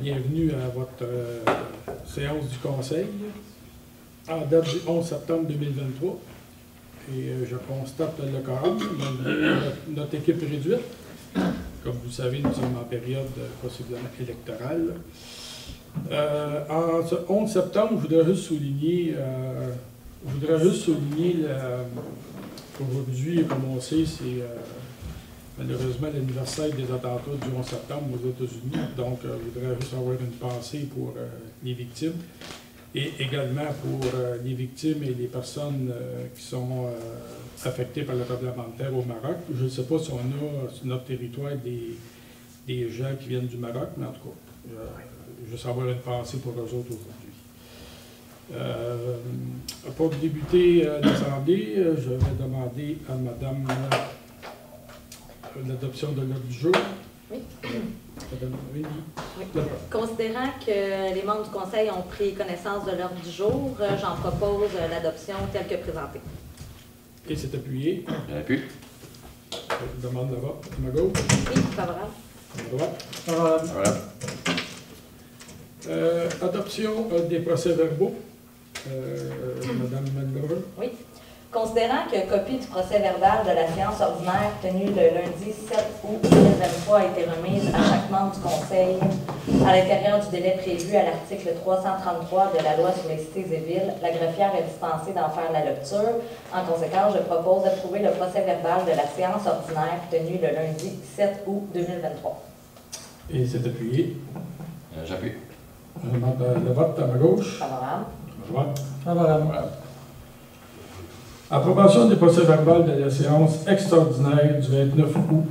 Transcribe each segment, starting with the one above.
bienvenue à votre séance du Conseil en date du 11 septembre 2023. Et je constate le quorum, malgré notre équipe réduite. Comme vous le savez, nous sommes en période possiblement électorale. En ce 11 septembre, je voudrais juste souligner, qu'aujourd'hui, comme on sait, c'est malheureusement l'anniversaire des attentats du 11 septembre aux États-Unis. Donc, je voudrais juste avoir une pensée pour les victimes et également pour les victimes et les personnes qui sont affectées par le tremblement de terre au Maroc. Je ne sais pas si on a sur notre territoire des gens qui viennent du Maroc, mais en tout cas, juste avoir une pensée pour eux autres aujourd'hui. Pour débuter l'Assemblée, je vais demander à Madame l'adoption de l'ordre du jour. Oui. Madame, oui. Oui. Considérant que les membres du Conseil ont pris connaissance de l'ordre du jour, j'en propose l'adoption telle que présentée. Et c'est appuyé. J'appuie. Je demande le vote. À ma gauche. Oui, favorable. À ma droite. Voilà. Adoption des procès-verbaux. Madame Malheureux. Oui. Considérant que copie du procès-verbal de la séance ordinaire tenue le lundi 7 août 2023 a été remise à chaque membre du Conseil à l'intérieur du délai prévu à l'article 333 de la loi sur les cités et villes, la greffière est dispensée d'en faire la lecture. En conséquence, je propose d'approuver le procès-verbal de la séance ordinaire tenue le lundi 7 août 2023. Et c'est appuyé. J'appuie. Je demande le vote à ma gauche. Favorable. À ma droite. Favorable. Voilà. Approbation des procès-verbal de la séance extraordinaire du 29 août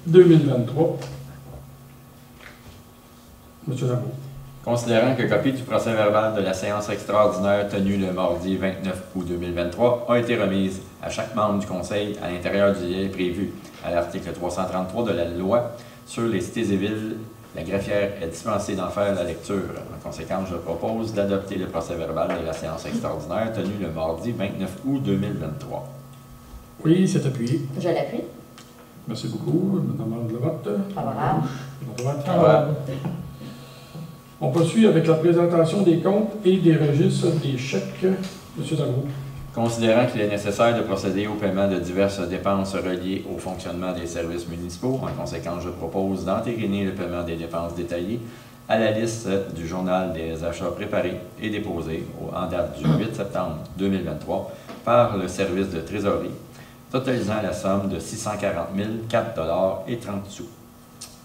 2023. Monsieur Rameau. Considérant que copie du procès-verbal de la séance extraordinaire tenue le mardi 29 août 2023 a été remise à chaque membre du Conseil à l'intérieur du délai prévu à l'article 333 de la loi sur les cités et villes, la greffière est dispensée d'en faire la lecture. En conséquence, je propose d'adopter le procès-verbal de la séance extraordinaire tenue le mardi 29 août 2023. Oui, c'est appuyé. Je l'appuie. Merci beaucoup. Je me demande le vote. Favorable. À ma droite. Favorable. On poursuit avec la présentation des comptes et des registres des chèques. Monsieur Dargaud. Considérant qu'il est nécessaire de procéder au paiement de diverses dépenses reliées au fonctionnement des services municipaux, en conséquence, je propose d'entériner le paiement des dépenses détaillées à la liste du journal des achats préparés et déposés en date du 8 septembre 2023 par le service de trésorerie, totalisant la somme de 640 004,30 $.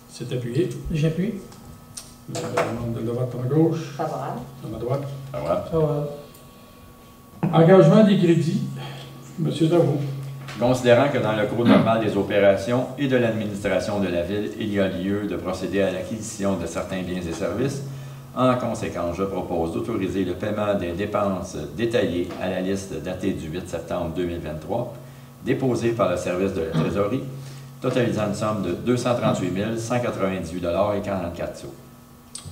C'est appuyé. J'appuie. Je demande le vote à ma gauche. Favorable. À ma droite. Voilà. Favorable. Engagement des crédits. Monsieur Dargaud. Considérant que dans le cours normal des opérations et de l'administration de la Ville, il y a lieu de procéder à l'acquisition de certains biens et services, en conséquence, je propose d'autoriser le paiement des dépenses détaillées à la liste datée du 8 septembre 2023, déposée par le service de la trésorerie, totalisant une somme de 238 198,44 $.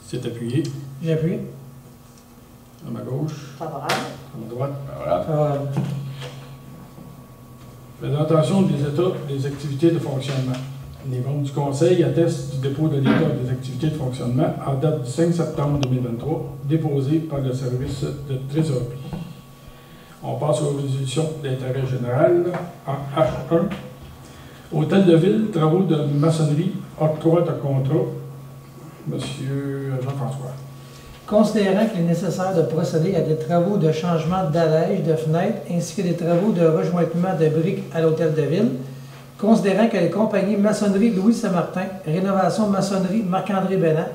C'est appuyé. J'appuie. À ma gauche. Favorable. À ma droite. Voilà. Favorable. Présentation des états des activités de fonctionnement. Les membres du Conseil attestent du dépôt de l'état des activités de fonctionnement en date du 5 septembre 2023, déposé par le service de trésorerie. On passe aux résolutions d'intérêt général en H1. Hôtel de ville, travaux de maçonnerie, octroi de contrat. Monsieur Jean-François. Considérant qu'il est nécessaire de procéder à des travaux de changement d'allège de fenêtres ainsi que des travaux de rejointement de briques à l'hôtel de ville, considérant que les compagnies Maçonnerie Louis Saint-Martin, Rénovation Maçonnerie Marc-André Bénin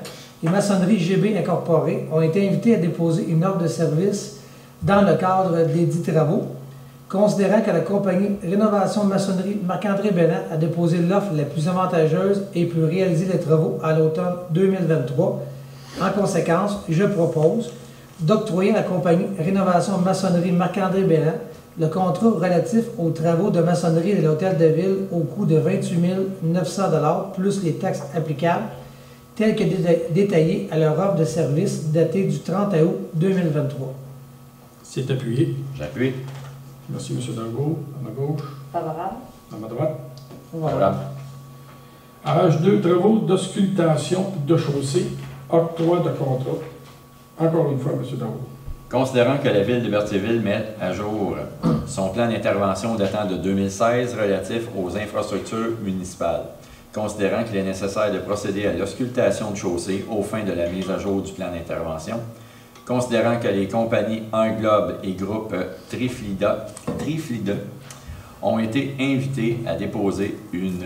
et Maçonnerie GB Incorporée ont été invités à déposer une offre de service dans le cadre des dits travaux, considérant que la compagnie Rénovation Maçonnerie Marc-André Bénin a déposé l'offre la plus avantageuse et peut réaliser les travaux à l'automne 2023. En conséquence, je propose d'octroyer à la compagnie Rénovation Maçonnerie Marc-André Bénin le contrat relatif aux travaux de maçonnerie de l'hôtel de ville au coût de 28 900 $ plus les taxes applicables, tel que détaillé à leur offre de service datée du 30 août 2023. C'est appuyé. J'appuie. Merci, M. Dargaud. À ma gauche. Favorable. À ma droite. Voilà. À H2, travaux d'auscultation de chaussée. octroi de contrat. Encore une fois, M. Darroux. Considérant que la Ville de Berthierville met à jour son plan d'intervention datant de 2016 relatif aux infrastructures municipales, considérant qu'il est nécessaire de procéder à l'auscultation de chaussées aux fins de la mise à jour du plan d'intervention, considérant que les compagnies Englobe et groupe Triflida ont été invités à déposer une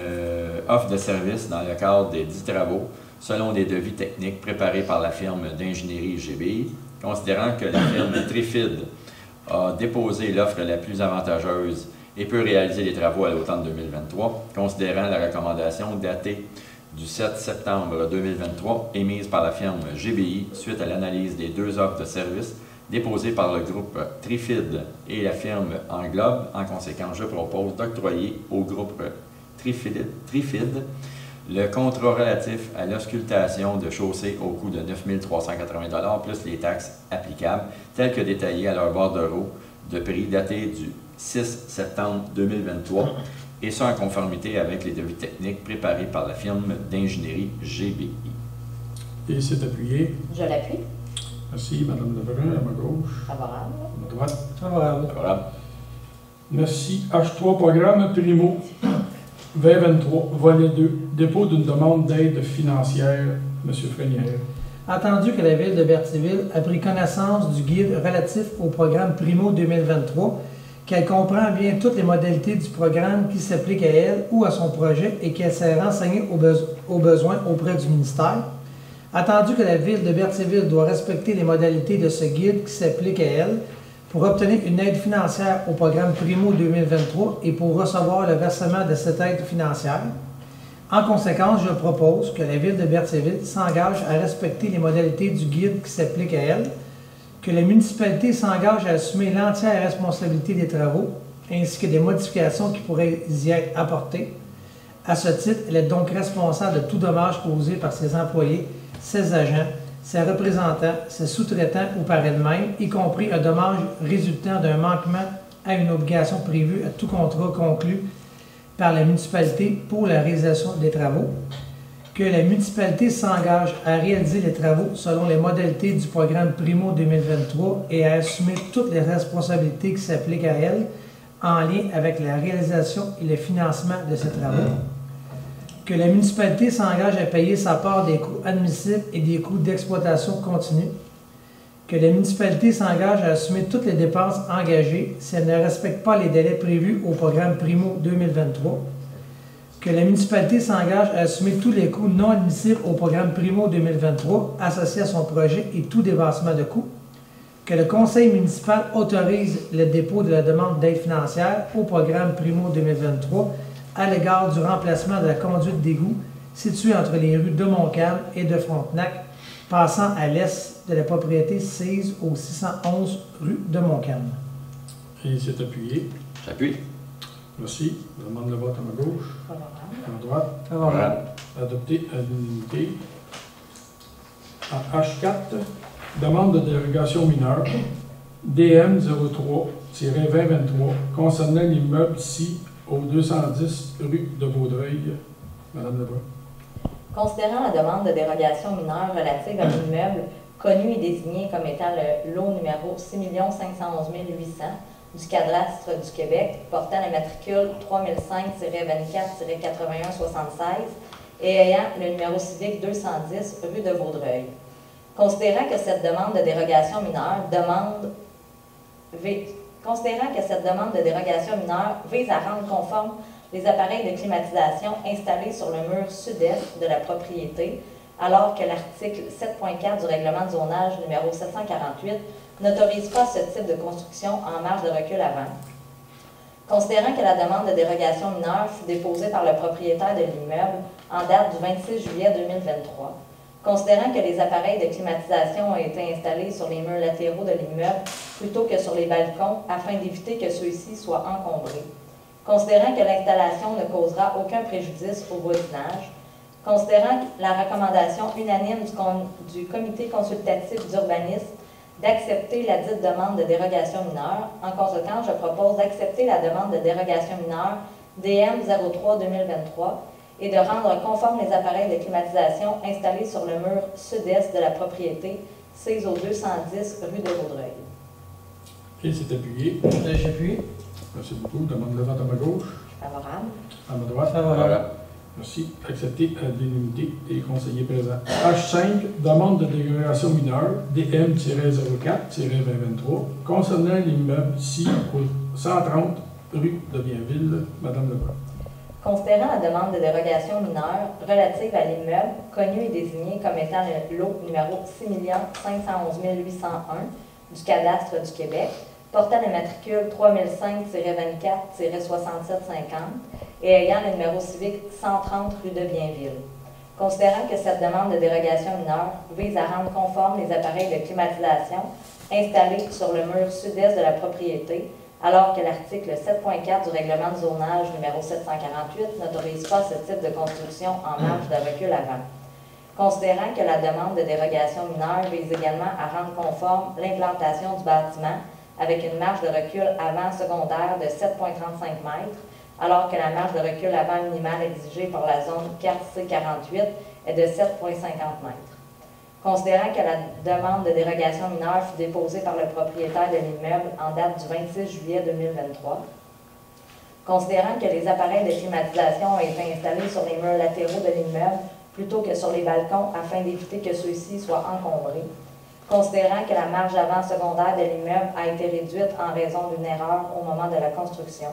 offre de service dans le cadre des 10 travaux selon des devis techniques préparés par la firme d'ingénierie GBI, considérant que la firme Trifid a déposé l'offre la plus avantageuse et peut réaliser les travaux à l'automne 2023, considérant la recommandation datée du 7 septembre 2023 émise par la firme GBI suite à l'analyse des 2 offres de services déposées par le groupe Trifid et la firme Englobe. En conséquence, je propose d'octroyer au groupe Trifid le contrat relatif à l'auscultation de chaussées au coût de 9 380 $ plus les taxes applicables, telles que détaillées à leur bordereau de prix daté du 6 septembre 2023, et ça en conformité avec les devis techniques préparés par la firme d'ingénierie GBI. Et c'est appuyé. Je l'appuie. Merci, Mme Lebrun, à ma gauche. Favorable. À ma droite. Favorable. Favorable. Merci. H3, programme Primo 2023, volet 2, dépôt d'une demande d'aide financière. M. Frénière. Attendu que la Ville de Berthierville a pris connaissance du guide relatif au programme Primo 2023, qu'elle comprend bien toutes les modalités du programme qui s'appliquent à elle ou à son projet et qu'elle s'est renseignée aux besoins auprès du ministère. Attendu que la Ville de Berthierville doit respecter les modalités de ce guide qui s'applique à elle pour obtenir une aide financière au programme Primo 2023 et pour recevoir le versement de cette aide financière. En conséquence, je propose que la Ville de Berthierville s'engage à respecter les modalités du guide qui s'applique à elle, que la municipalité s'engage à assumer l'entière responsabilité des travaux, ainsi que des modifications qui pourraient y être apportées. À ce titre, elle est donc responsable de tout dommage causé par ses employés, ses agents, ses représentants, ses sous-traitants ou par elle-même, y compris un dommage résultant d'un manquement à une obligation prévue à tout contrat conclu par la municipalité pour la réalisation des travaux, que la municipalité s'engage à réaliser les travaux selon les modalités du programme Primo 2023 et à assumer toutes les responsabilités qui s'appliquent à elle en lien avec la réalisation et le financement de ces travaux, que la municipalité s'engage à payer sa part des coûts admissibles et des coûts d'exploitation continue, que la municipalité s'engage à assumer toutes les dépenses engagées si elle ne respecte pas les délais prévus au programme Primo 2023, que la municipalité s'engage à assumer tous les coûts non admissibles au programme Primo 2023 associés à son projet et tout dépassement de coûts, que le conseil municipal autorise le dépôt de la demande d'aide financière au programme Primo 2023 à l'égard du remplacement de la conduite d'égout située entre les rues de Montcalm et de Frontenac, passant à l'est de la propriété sise au 611 rue de Montcalm. Et c'est appuyé. J'appuie. Merci. Je demande le vote à ma gauche. Favorable. À ma droite. Favorable. Adopté à l'unanimité. En H4, demande de dérogation mineure DM 03-2023 concernant l'immeuble ici au 210 rue de Vaudreuil. Madame Lebrun. Considérant la demande de dérogation mineure relative à l'immeuble connu et désigné comme étant le lot numéro 6 511 800 du cadastre du Québec, portant la matricule 3005-24-8176 et ayant le numéro civique 210 rue de Vaudreuil. Considérant que cette demande de dérogation mineure vise à rendre conforme les appareils de climatisation installés sur le mur sud-est de la propriété, alors que l'article 7.4 du règlement de zonage numéro 748 n'autorise pas ce type de construction en marge de recul avant. Considérant que la demande de dérogation mineure fut déposée par le propriétaire de l'immeuble en date du 26 juillet 2023, considérant que les appareils de climatisation ont été installés sur les murs latéraux de l'immeuble plutôt que sur les balcons afin d'éviter que ceux-ci soient encombrés, considérant que l'installation ne causera aucun préjudice au voisinage, considérant la recommandation unanime du comité consultatif d'urbanisme d'accepter la dite demande de dérogation mineure, en conséquence, je propose d'accepter la demande de dérogation mineure DM 03-2023 et de rendre conformes les appareils de climatisation installés sur le mur sud-est de la propriété, 6 au 210 rue de Vaudreuil. Et c'est appuyé. J'appuie. Merci beaucoup. Demande de vote à ma gauche. Favorable. À ma droite. Favorable. Voilà. Merci. Accepté à l'unanimité des conseillers présents. H5, demande de délibération mineure, DM-04-2023, concernant l'immeuble ci au 130 rue de Bienville. Madame Lebrun. Considérant la demande de dérogation mineure relative à l'immeuble connu et désigné comme étant le lot numéro 6 511 801 du cadastre du Québec, portant le matricule 3005-24-6750 et ayant le numéro civique 130 rue de Bienville. Considérant que cette demande de dérogation mineure vise à rendre conformes les appareils de climatisation installés sur le mur sud-est de la propriété, alors que l'article 7.4 du règlement de zonage numéro 748 n'autorise pas ce type de construction en marge de recul avant. Considérant que la demande de dérogation mineure vise également à rendre conforme l'implantation du bâtiment avec une marge de recul avant secondaire de 7,35 mètres, alors que la marge de recul avant minimale exigée par la zone 4C48 est de 7,50 mètres. Considérant que la demande de dérogation mineure fut déposée par le propriétaire de l'immeuble en date du 26 juillet 2023, considérant que les appareils de climatisation ont été installés sur les murs latéraux de l'immeuble plutôt que sur les balcons afin d'éviter que ceux-ci soient encombrés, considérant que la marge avant secondaire de l'immeuble a été réduite en raison d'une erreur au moment de la construction,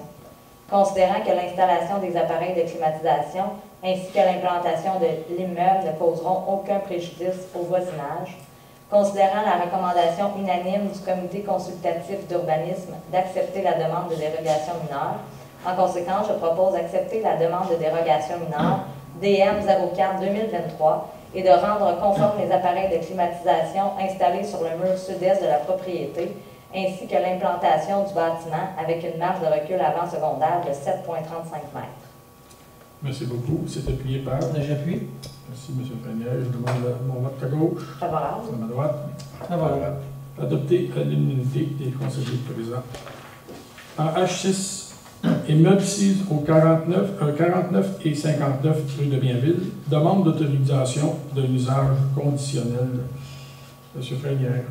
considérant que l'installation des appareils de climatisation ainsi que l'implantation de l'immeuble ne causeront aucun préjudice au voisinage, considérant la recommandation unanime du Comité consultatif d'urbanisme d'accepter la demande de dérogation mineure. En conséquence, je propose d'accepter la demande de dérogation mineure DM 04-2023 et de rendre conformes les appareils de climatisation installés sur le mur sud-est de la propriété, ainsi que l'implantation du bâtiment avec une marge de recul avant secondaire de 7,35 mètres. Merci beaucoup. C'est appuyé par. J'appuie. Merci, M. Frenière. Je demande mon vote à gauche. Favorable. À ma droite. Favorable. Adopté à l'unanimité des conseillers présents. En H6, immeuble 6 au 49 et 59 rue de Bienville, demande d'autorisation d'un usage conditionnel. M. Frenière.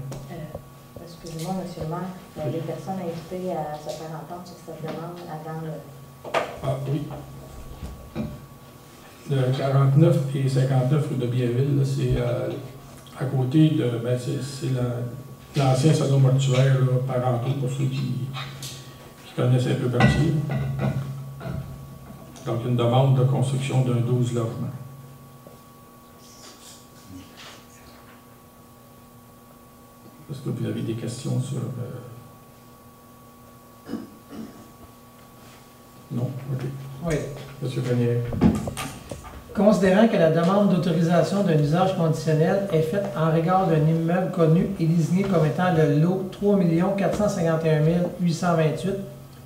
Excusez-moi, M. le maire, il y a des personnes invitées à se faire entendre sur cette demande avant le... Ah oui. Le 49 et 59 rue de Bienville, c'est à côté de. Ben c'est l'ancien salon mortuaire parentaux pour ceux qui connaissent un peu le quartier. Donc, une demande de construction d'un 12 logements. Est-ce que vous avez des questions sur... Non? OK. Oui. Monsieur Grenier. Considérant que la demande d'autorisation d'un usage conditionnel est faite en regard d'un immeuble connu et désigné comme étant le lot 3 451 828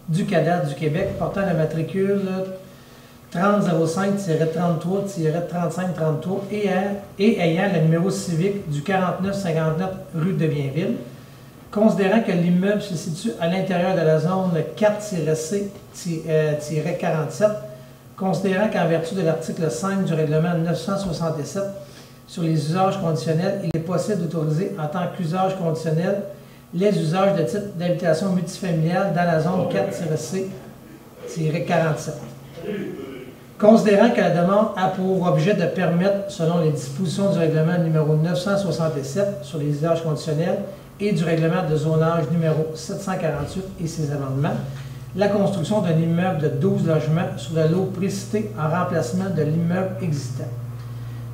du cadastre du Québec portant le matricule 3005-33-3533 et ayant le numéro civique du 4959 rue de Bienville, considérant que l'immeuble se situe à l'intérieur de la zone 4-C-47, considérant qu'en vertu de l'article 5 du règlement 967 sur les usages conditionnels, il est possible d'autoriser en tant qu'usage conditionnel les usages de type d'habitation multifamiliale dans la zone 4-C-47. Considérant que la demande a pour objet de permettre, selon les dispositions du règlement numéro 967 sur les usages conditionnels et du règlement de zonage numéro 748 et ses amendements, la construction d'un immeuble de 12 logements sur le lot précité en remplacement de l'immeuble existant.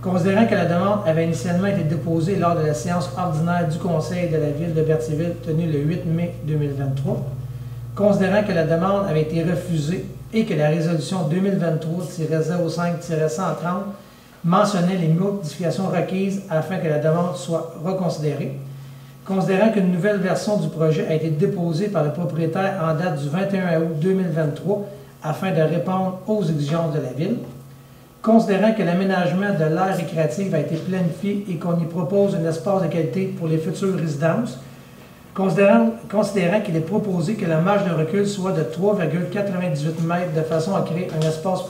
Considérant que la demande avait initialement été déposée lors de la séance ordinaire du Conseil de la Ville de Berthierville tenue le 8 mai 2023, considérant que la demande avait été refusée et que la résolution 2023-05-130 mentionnait les modifications requises afin que la demande soit reconsidérée, considérant qu'une nouvelle version du projet a été déposée par le propriétaire en date du 21 août 2023 afin de répondre aux exigences de la Ville, considérant que l'aménagement de l'aire récréative a été planifié et qu'on y propose un espace de qualité pour les futures résidences, considérant qu'il est proposé que la marge de recul soit de 3,98 mètres de façon à créer un espace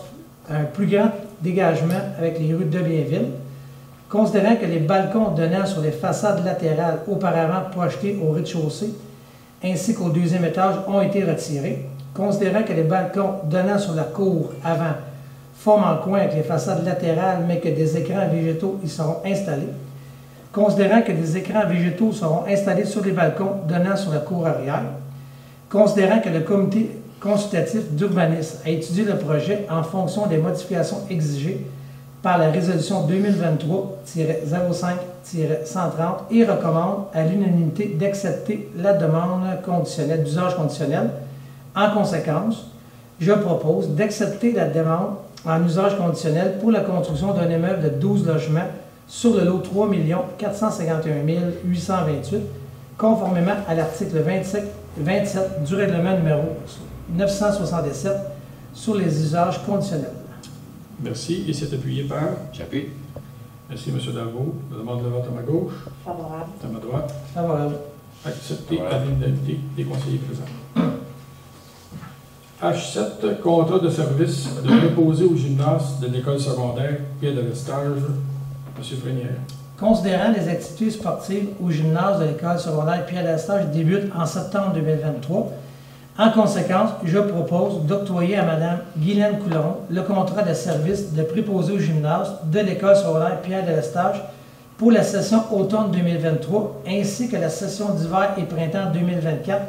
plus grand dégagement avec les rues de Bienville. Considérant que les balcons donnant sur les façades latérales auparavant projetés au rez-de-chaussée ainsi qu'au deuxième étage ont été retirés. Considérant que les balcons donnant sur la cour avant forment en coin avec les façades latérales mais que des écrans végétaux y seront installés. Considérant que des écrans végétaux seront installés sur les balcons donnant sur la cour arrière. Considérant que le comité consultatif d'urbanisme a étudié le projet en fonction des modifications exigées par la résolution 2023-05-130 et recommande à l'unanimité d'accepter la demande conditionnelle d'usage conditionnel. En conséquence, je propose d'accepter la demande en usage conditionnel pour la construction d'un immeuble de 12 logements sur le lot 3 451 828, conformément à l'article 27 du règlement numéro 967 sur les usages conditionnels. Merci. Et c'est appuyé par? J'appuie. Merci, M. Dalvaux. Je demande le vote à ma gauche, Favorable. à ma droite. Favorable. Accepté à l'unanimité des conseillers présents. H7, contrat de service de préposé au gymnase de l'école secondaire Pierre de l'Estage. M. Frénière. Considérant les activités sportives au gymnase de l'école secondaire Pierre Lestage débutent en septembre 2023, en conséquence, je propose d'octroyer à Mme Guylaine Coulon le contrat de service de préposé au gymnase de l'école secondaire Pierre de l'Estage pour la session automne 2023 ainsi que la session d'hiver et printemps 2024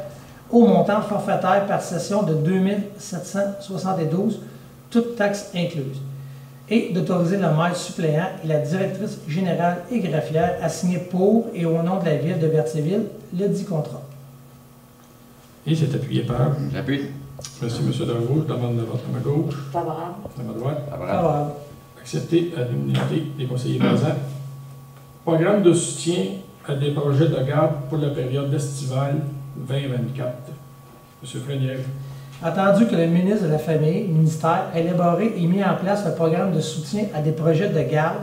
au montant forfaitaire par session de 2 772, toutes taxes incluses, et d'autoriser le maire suppléant et la directrice générale et greffière à signer pour et au nom de la ville de Berthierville le dit contrat. Et c'est appuyé par? J'appuie. Merci, M. Dalvaux. Je demande le vote à ma gauche, Favorable. à ma droite. Favorable. Favorable. Accepté à l'unanimité des conseillers présents. Programme de soutien à des projets de garde pour la période estivale 2024. M. Frénière. Attendu que le ministre de la Famille, ministère, a élaboré et mis en place le programme de soutien à des projets de garde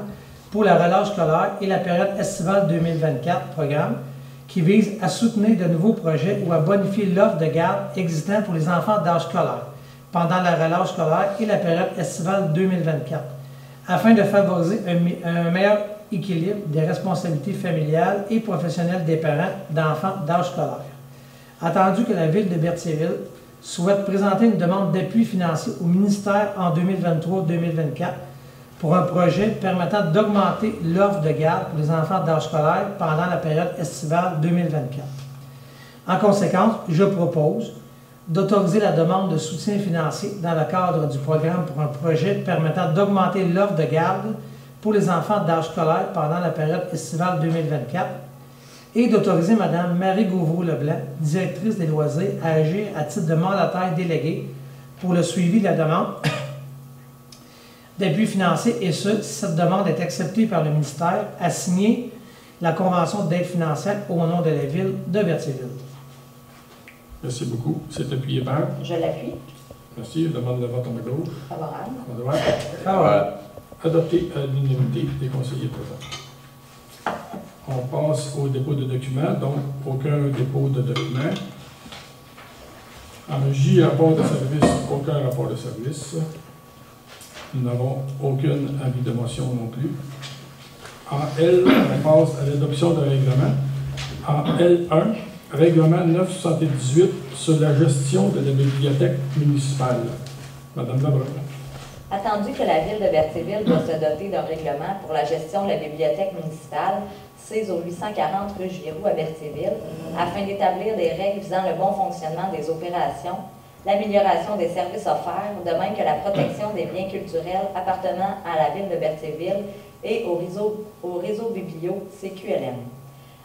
pour la relâche scolaire et la période estivale 2024, programme qui vise à soutenir de nouveaux projets ou à bonifier l'offre de garde existante pour les enfants d'âge scolaire pendant la relâche scolaire et la période estivale 2024, afin de favoriser un meilleur équilibre des responsabilités familiales et professionnelles des parents d'enfants d'âge scolaire. Attendu que la ville de Berthierville souhaite présenter une demande d'appui financier au ministère en 2023-2024 pour un projet permettant d'augmenter l'offre de garde pour les enfants d'âge scolaire pendant la période estivale 2024. En conséquence, je propose d'autoriser la demande de soutien financier dans le cadre du programme pour un projet permettant d'augmenter l'offre de garde pour les enfants d'âge scolaire pendant la période estivale 2024 et d'autoriser Mme Marie Gauvreau-Leblanc, directrice des loisirs, à agir à titre de mandataire délégué pour le suivi de la demande d'appui financier, et ce, si cette demande est acceptée par le ministère, à signer la convention d'aide financière au nom de la ville de Berthierville. Merci beaucoup. C'est appuyé par? Je l'appuie. Merci. Je demande le vote à ma gauche, Favorable. à ma droite. Favorable. Adopté à l'unanimité des conseillers présents. On passe au dépôt de documents, donc aucun dépôt de documents. En J, rapport de service, aucun rapport de service. Nous n'avons aucune avis de motion non plus. En L, on passe à l'adoption de règlement. En L1, règlement 978 sur la gestion de la bibliothèque municipale. Madame Lebrun. Attendu que la ville de Berthierville doit se doter d'un règlement pour la gestion de la bibliothèque municipale, sise au 840 rue Giroux à Berthierville, afin d'établir des règles visant le bon fonctionnement des opérations, l'amélioration des services offerts, de même que la protection des biens culturels appartenant à la ville de Berthierville et au réseau biblio CQLM.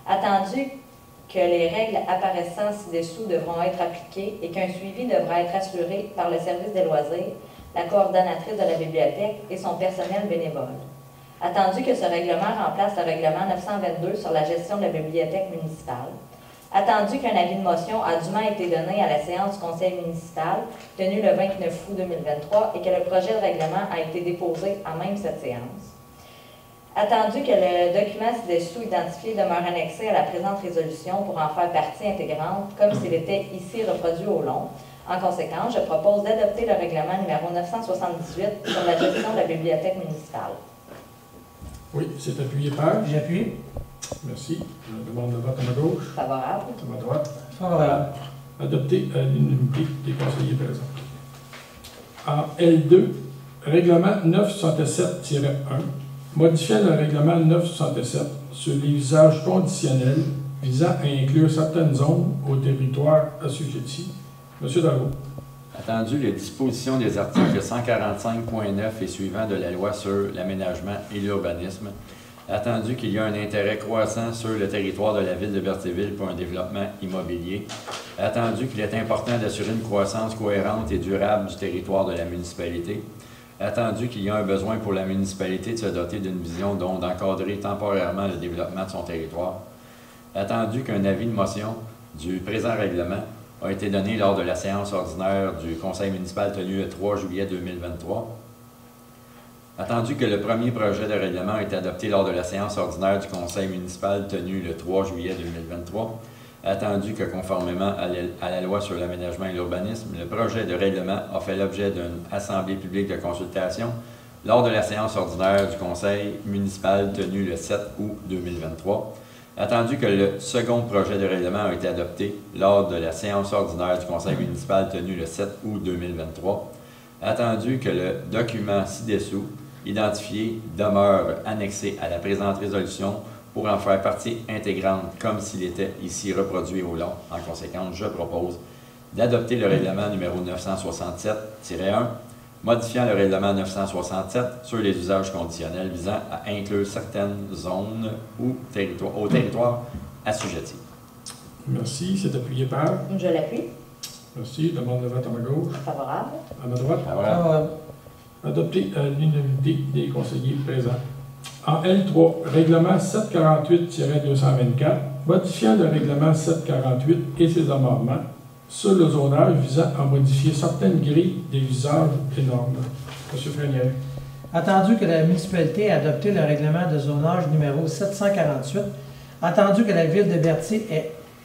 Attendu que les règles apparaissant ci-dessous devront être appliquées et qu'un suivi devra être assuré par le service des loisirs, la coordonnatrice de la bibliothèque et son personnel bénévole. Attendu que ce règlement remplace le règlement 922 sur la gestion de la bibliothèque municipale. Attendu qu'un avis de motion a dûment été donné à la séance du conseil municipal tenue le 29 août 2023 et que le projet de règlement a été déposé à même cette séance. Attendu que le document ci-dessous identifié demeure annexé à la présente résolution pour en faire partie intégrante, comme s'il était ici reproduit au long, En conséquence, je propose d'adopter le règlement numéro 978 sur la gestion de la bibliothèque municipale. Oui, c'est appuyé par. J'appuie. Merci. Je demande le vote à ma gauche, Favorable. à ma droite. Favorable. Adopté à l'unanimité des conseillers présents. En L2, règlement 967-1, modifiant le règlement 967 sur les usages conditionnels visant à inclure certaines zones au territoire assujetti. Monsieur Dargaud. Attendu les dispositions des articles 145.9 et suivants de la loi sur l'aménagement et l'urbanisme, attendu qu'il y a un intérêt croissant sur le territoire de la ville de Berthéville pour un développement immobilier, attendu qu'il est important d'assurer une croissance cohérente et durable du territoire de la municipalité, attendu qu'il y a un besoin pour la municipalité de se doter d'une vision dont d'encadrer temporairement le développement de son territoire, attendu qu'un avis de motion du présent règlement a été donné lors de la séance ordinaire du conseil municipal tenue le 3 juillet 2023, attendu que le premier projet de règlement a été adopté lors de la séance ordinaire du conseil municipal tenue le 3 juillet 2023, attendu que conformément à la loi sur l'aménagement et l'urbanisme, le projet de règlement a fait l'objet d'une assemblée publique de consultation lors de la séance ordinaire du conseil municipal tenue le 7 août 2023, attendu que le second projet de règlement a été adopté lors de la séance ordinaire du conseil municipal tenue le 7 août 2023, attendu que le document ci-dessous identifié demeure annexé à la présente résolution pour en faire partie intégrante comme s'il était ici reproduit au long. En conséquence, je propose d'adopter le règlement numéro 967-1, modifiant le règlement 967 sur les usages conditionnels visant à inclure certaines zones ou au territoire assujetti. Merci. C'est appuyé par. Je l'appuie. Merci. Je demande le vote à ma gauche, Favorable. à ma droite. Favorable. Adopté à l'unanimité des conseillers présents. En L3, règlement 748-224, modifiant le règlement 748 et ses amendements sur le zonage visant à modifier certaines grilles des usages et normes. Monsieur Frenier. Attendu que la municipalité a adopté le règlement de zonage numéro 748, attendu que la ville de Berthier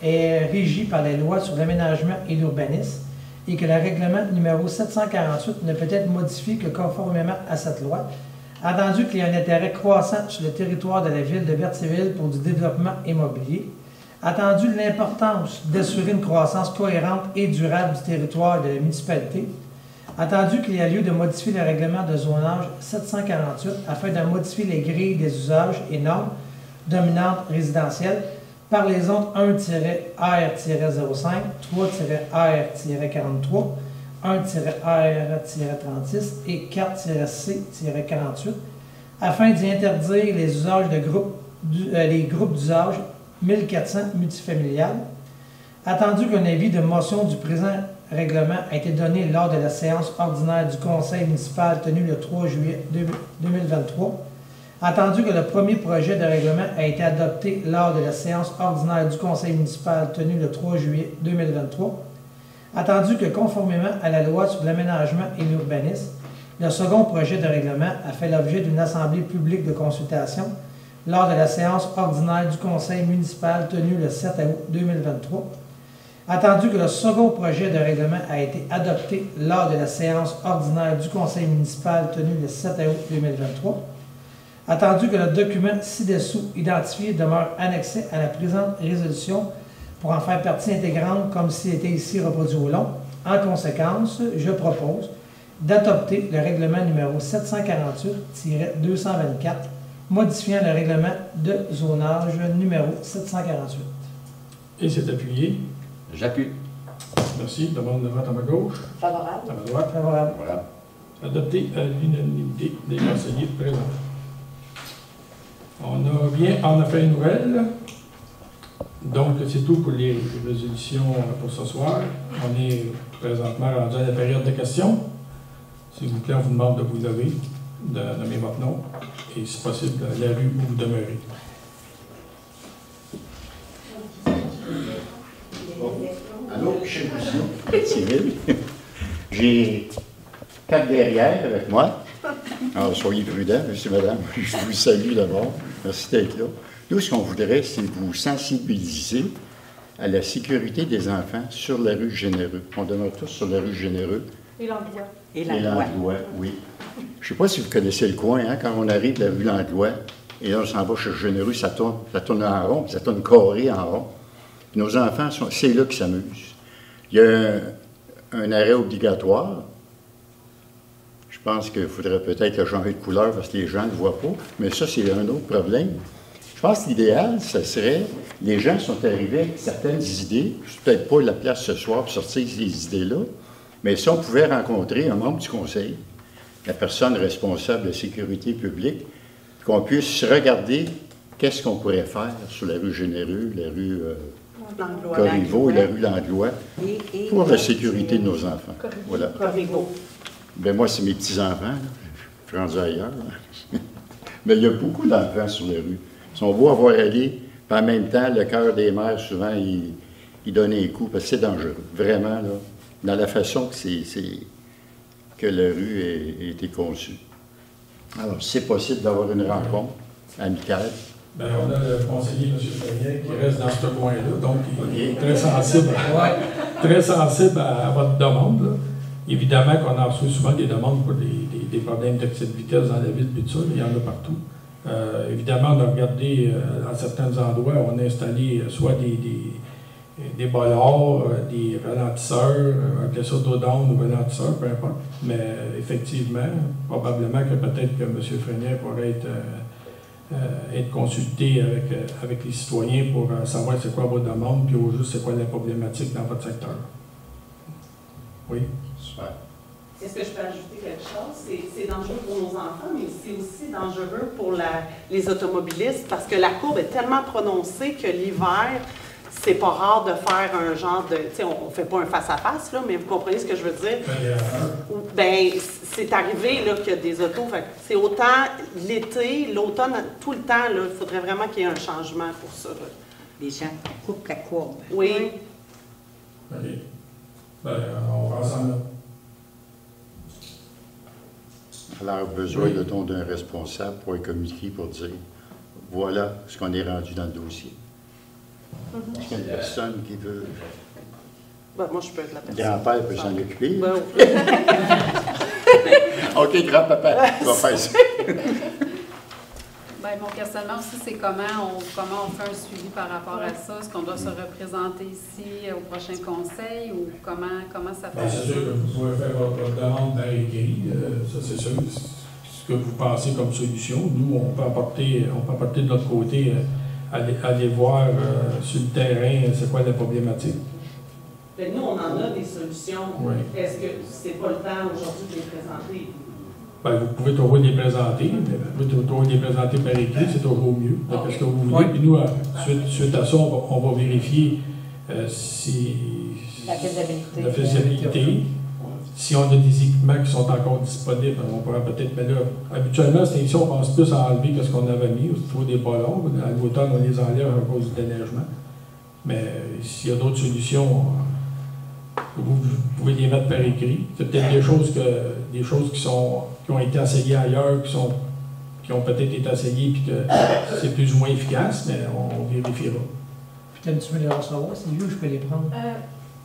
est régie par les lois sur l'aménagement et l'urbanisme, et que le règlement numéro 748 ne peut être modifié que conformément à cette loi, attendu qu'il y a un intérêt croissant sur le territoire de la ville de Berthéville pour du développement immobilier, attendu l'importance d'assurer une croissance cohérente et durable du territoire de la municipalité, attendu qu'il y a lieu de modifier le règlement de zonage 748 afin de modifier les grilles des usages et normes dominantes résidentielles par les zones 1-AR-05, 3-AR-43, 1-AR-36 et 4-C-48, afin d'y interdire les usages de les groupes d'usage 1400 multifamiliales. Attendu qu'un avis de motion du présent règlement a été donné lors de la séance ordinaire du conseil municipal tenue le 3 juillet 2023, attendu que le premier projet de règlement a été adopté lors de la séance ordinaire du conseil municipal tenue le 3 juillet 2023, attendu que conformément à la loi sur l'aménagement et l'urbanisme, le second projet de règlement a fait l'objet d'une assemblée publique de consultation lors de la séance ordinaire du conseil municipal tenue le 7 août 2023, attendu que le second projet de règlement a été adopté lors de la séance ordinaire du conseil municipal tenue le 7 août 2023, attendu que le document ci-dessous identifié demeure annexé à la présente résolution pour en faire partie intégrante comme s'il était ici reproduit au long. En conséquence, je propose d'adopter le règlement numéro 748-224, modifiant le règlement de zonage numéro 748. Et c'est appuyé. J'appuie. Merci. Demande le vote à ma gauche, Favorable. à ma droite. Favorable. Voilà. Adopté à l'unanimité des conseillers présents. On a fait une nouvelle. Donc, c'est tout pour les résolutions pour ce soir. On est présentement rendu à la période de questions. S'il vous plaît, on vous demande de vous lever, de nommer votre nom et, si possible, la rue où vous demeurez. Allô, chez Boussillon, Cyril. J'ai 4 guerrières avec moi. Alors, soyez prudents, monsieur, madame. Je vous salue d'abord. Merci d'être là. Nous, ce qu'on voudrait, c'est vous sensibiliser à la sécurité des enfants sur la rue Généreux. On demeure tous sur la rue Généreux. Et l'endroit. Et Langlois, oui. Je ne sais pas si vous connaissez le coin, hein, quand on arrive de la rue Langlois, et là on s'en va chez Généreux, ça tourne en rond, ça tourne carré en rond. Puis nos enfants, c'est là qu'ils s'amusent. Il y a un arrêt obligatoire. Je pense qu'il faudrait peut-être le changer de couleur parce que les gens ne le voient pas, mais ça, c'est un autre problème. Je pense que l'idéal, ce serait, les gens sont arrivés avec certaines idées, c'est peut-être pas la place ce soir pour sortir ces idées-là, mais si on pouvait rencontrer un membre du conseil, la personne responsable de sécurité publique, qu'on puisse regarder qu'est-ce qu'on pourrait faire sur la rue Généreux, la rue Corriveau et la rue Langlois pour la sécurité de nos enfants. Voilà. Ben moi, c'est mes petits-enfants, je suis rendu ailleurs. Mais il y a beaucoup d'enfants sur les rues. Ils sont beaux à voir aller, puis en même temps, le cœur des mères, souvent, il donne un coup, parce que c'est dangereux. Vraiment, là, dans la façon que la rue a été conçue. Alors, si c'est possible d'avoir une rencontre amicale. Bien, on a le conseiller, M. Fagnet, qui reste dans ce coin-là, donc il est très sensible à votre demande, là. Évidemment qu'on a reçu souvent des demandes pour des problèmes d'excès de vitesse dans la ville, puis tout ça, il y en a partout. Évidemment, on a regardé à certains endroits, on a installé soit des bollards, des ralentisseurs, appelez ça dos-down ou ralentisseurs, peu importe. Mais effectivement, probablement que peut-être que M. Frenay pourrait être consulté avec les citoyens pour savoir c'est quoi vos demandes, puis au juste c'est quoi la problématique dans votre secteur. Oui. Super. Est-ce que je peux ajouter quelque chose? C'est dangereux pour nos enfants, mais c'est aussi dangereux pour les automobilistes parce que la courbe est tellement prononcée que l'hiver, c'est pas rare de faire un genre de... Tu sais, on fait pas un face-à-face, là, mais vous comprenez ce que je veux dire? Ben, c'est arrivé là, qu'il y a des autos. C'est autant l'été, l'automne, tout le temps, là, il faudrait vraiment qu'il y ait un changement pour ça. Là. Les gens coupent la courbe. Oui. OK. Ben, on va ensemble. Alors, besoin d'un responsable pour communiquer, pour dire, voilà ce qu'on est rendu dans le dossier. Est-ce qu'il y a une personne qui veut... Ben, moi, je peux être la personne. Grand-père peut s'en occuper. Ben, OK, grand-papa, tu vas faire ça. Bien, mon questionnement aussi, c'est comment on fait un suivi par rapport à ça? Est-ce qu'on doit se représenter ici au prochain conseil ou comment ça Ben, fait? c'est sûr que vous pouvez faire votre demande par écrit, ça c'est sûr. Ce que vous pensez comme solution, nous, on peut apporter de notre côté, aller voir sur le terrain c'est quoi la problématique. ben, nous, on en a des solutions. Oui. Est-ce que c'est pas le temps aujourd'hui de les présenter? Ben, vous pouvez toujours les présenter, mais vous pouvez toujours les présenter par écrit, c'est toujours mieux. Parce que vous voulez, puis nous, suite à ça, on va vérifier si La faisabilité. la faisabilité. Si on a des équipements qui sont encore disponibles, on pourra peut-être. Mais là, habituellement, cette émission, on pense plus à enlever que ce qu'on avait mis, au niveau des ballons. À l'automne, on les enlève à cause du déneigement. Mais s'il y a d'autres solutions, vous pouvez les mettre par écrit. C'est peut-être des choses qui ont été essayées ailleurs, qui ont peut-être été essayées et que c'est plus ou moins efficace, mais on vérifiera. Peut-être que tu veux les recevoir, c'est mieux, je peux les prendre.